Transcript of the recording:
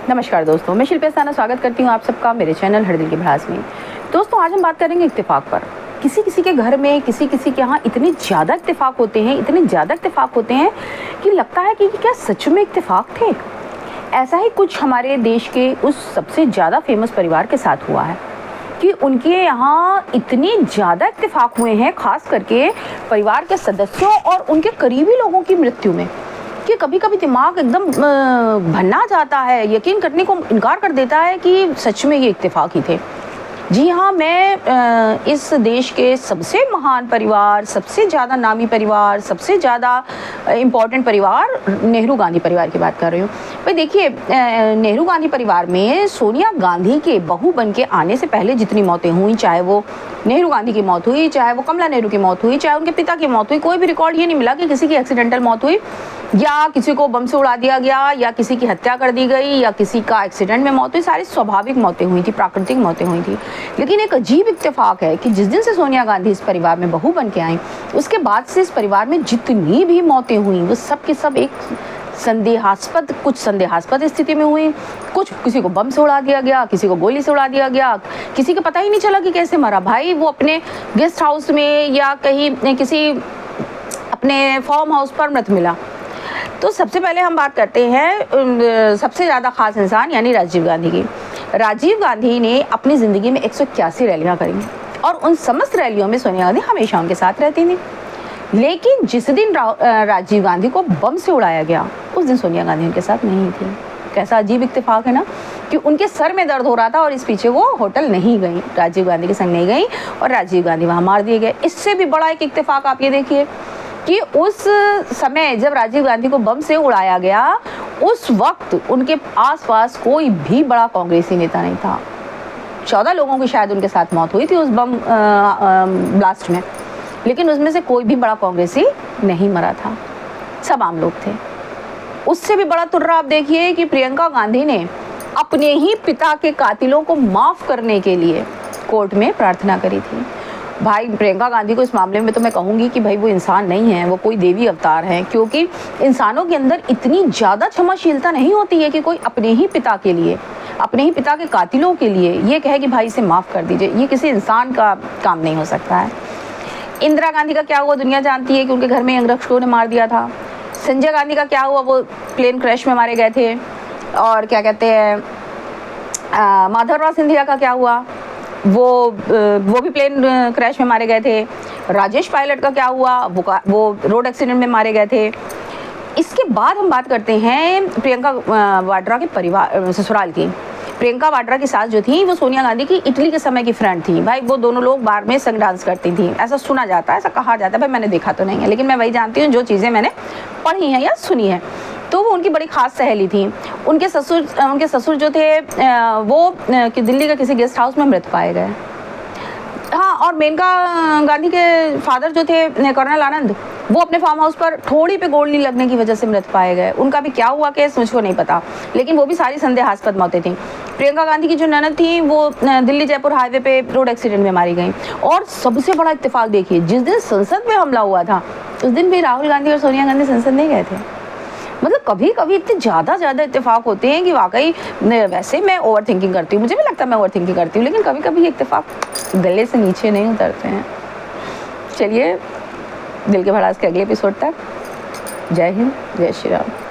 नमस्कार दोस्तों, मैं शिल्पी अस्थाना स्वागत करती हूँ आप सबका मेरे चैनल हर दिल की भड़ास में। दोस्तों, आज हम बात करेंगे इत्तेफाक पर। किसी किसी के घर में, किसी किसी के यहाँ इतने ज़्यादा इत्तेफाक होते हैं कि लगता है कि क्या सच में इत्तेफाक थे। ऐसा ही कुछ हमारे देश के उस सबसे ज़्यादा फेमस परिवार के साथ हुआ है कि उनके यहाँ इतने ज़्यादा इत्तेफाक हुए हैं, खास करके परिवार के सदस्यों और उनके करीबी लोगों की मृत्यु में, कि कभी कभी दिमाग एकदम भन्ना जाता है, यकीन करने को इनकार कर देता है कि सच में ये इत्तेफाक ही थे। जी हाँ, मैं इस देश के सबसे महान परिवार, सबसे ज़्यादा नामी परिवार, सबसे ज़्यादा इम्पॉर्टेंट परिवार नेहरू गांधी परिवार की बात कर रही हूँ। भाई देखिए, नेहरू गांधी परिवार में सोनिया गांधी के बहू बन के आने से पहले जितनी मौतें हुई, चाहे वो नेहरू गांधी की मौत हुई, चाहे वो कमला नेहरू की मौत हुई, चाहे उनके पिता की मौत हुई, कोई भी रिकॉर्ड ये नहीं मिला कि किसी की एक्सीडेंटल मौत हुई या किसी को बम से उड़ा दिया गया या किसी की हत्या कर दी गई या किसी का एक्सीडेंट में मौत हुई। सारी स्वाभाविक मौतें हुई थी, प्राकृतिक मौतें हुई थी। लेकिन एक अजीब इत्तेफाक है कि जिस दिन से सोनिया गांधी इस परिवार में बहू बन के आई, उसके बाद से इस परिवार में जितनी भी मौतें हुई वो सब की सब एक कुछ संदेहास्पद स्थिति में हुई। कुछ किसी को बम से उड़ा दिया गया, किसी को गोली से उड़ा दिया गया, किसी को पता ही नहीं चला कि कैसे मरा। भाई वो अपने गेस्ट हाउस में या कहीं किसी अपने फार्म हाउस पर मृत मिला। तो सबसे पहले हम बात करते हैं सबसे ज़्यादा खास इंसान यानी राजीव गांधी की। राजीव गांधी ने अपनी ज़िंदगी में 181 रैलियाँ करी और उन समस्त रैलियों में सोनिया गांधी हमेशा उनके साथ रहती थी। लेकिन जिस दिन राजीव गांधी को बम से उड़ाया गया, उस दिन सोनिया गांधी उनके साथ नहीं थी। कैसा अजीब इत्तेफाक है ना, कि उनके सर में दर्द हो रहा था और इस पीछे वो होटल नहीं गई, राजीव गांधी के संग नहीं गई और राजीव गांधी वहाँ मार दिए गए। इससे भी बड़ा एक इत्तेफाक आप ये देखिए कि उस समय जब राजीव गांधी को बम से उड़ाया गया, उस वक्त उनके आसपास कोई भी बड़ा कांग्रेसी नेता नहीं था। 14 लोगों की शायद उनके साथ मौत हुई थी उस बम ब्लास्ट में, लेकिन उसमें से कोई भी बड़ा कांग्रेसी नहीं मरा था, सब आम लोग थे। उससे भी बड़ा तुर्रा आप देखिए कि प्रियंका गांधी ने अपने ही पिता के कातिलों को माफ़ करने के लिए कोर्ट में प्रार्थना करी थी। भाई प्रियंका गांधी को इस मामले में तो मैं कहूँगी कि भाई वो इंसान नहीं है, वो कोई देवी अवतार है, क्योंकि इंसानों के अंदर इतनी ज़्यादा क्षमाशीलता नहीं होती है कि कोई अपने ही पिता के लिए, अपने ही पिता के कातिलों के लिए ये कहे कि भाई इसे माफ़ कर दीजिए। ये किसी इंसान का काम नहीं हो सकता है। इंदिरा गांधी का क्या हुआ दुनिया जानती है कि उनके घर में अंगरक्षकों ने मार दिया था। संजय गांधी का क्या हुआ, वो प्लेन क्रैश में मारे गए थे। और क्या कहते हैं, माधवराव सिंधिया का क्या हुआ, वो भी प्लेन क्रैश में मारे गए थे। राजेश पायलट का क्या हुआ, वो रोड एक्सीडेंट में मारे गए थे। इसके बाद हम बात करते हैं प्रियंका वाड्रा के परिवार ससुराल की। प्रियंका वाड्रा की सास जो थी वो सोनिया गांधी की इटली के समय की फ्रेंड थी। भाई वो दोनों लोग बार में संग डांस करती थी, ऐसा सुना जाता है, ऐसा कहा जाता है। भाई मैंने देखा तो नहीं है, लेकिन मैं वही जानती हूँ जो चीज़ें मैंने पढ़ी हैं या सुनी है। तो वो उनकी बड़ी खास सहेली थी। उनके ससुर जो थे वो दिल्ली के किसी गेस्ट हाउस में मृत पाए गए। हाँ, और मेनका गांधी के फादर जो थे कर्नल आनंद, वो अपने फार्म हाउस पर थोड़ी पे गोली लगने की वजह से मृत पाए गए। उनका भी क्या हुआ केस मुझको नहीं पता, लेकिन वो भी सारी संदेहास्पद मौतें थी। प्रियंका गांधी की जो ननद थी वो दिल्ली जयपुर हाईवे पे रोड एक्सीडेंट में मारी गई। और सबसे बड़ा इत्तेफाक देखिए, जिस दिन संसद में हमला हुआ था उस दिन भी राहुल गांधी और सोनिया गांधी संसद नहीं गए थे। मतलब कभी कभी इतने ज़्यादा इत्तेफाक होते हैं कि वाकई, वैसे मैं ओवर थिंकिंग करती हूँ, मुझे भी लगता है मैं ओवर थिंकिंग करती हूँ, लेकिन कभी कभी ये इत्तेफाक गले से नीचे नहीं उतरते हैं। चलिए, दिल के भड़ास के अगले एपिसोड तक जय हिंद, जय श्री राम।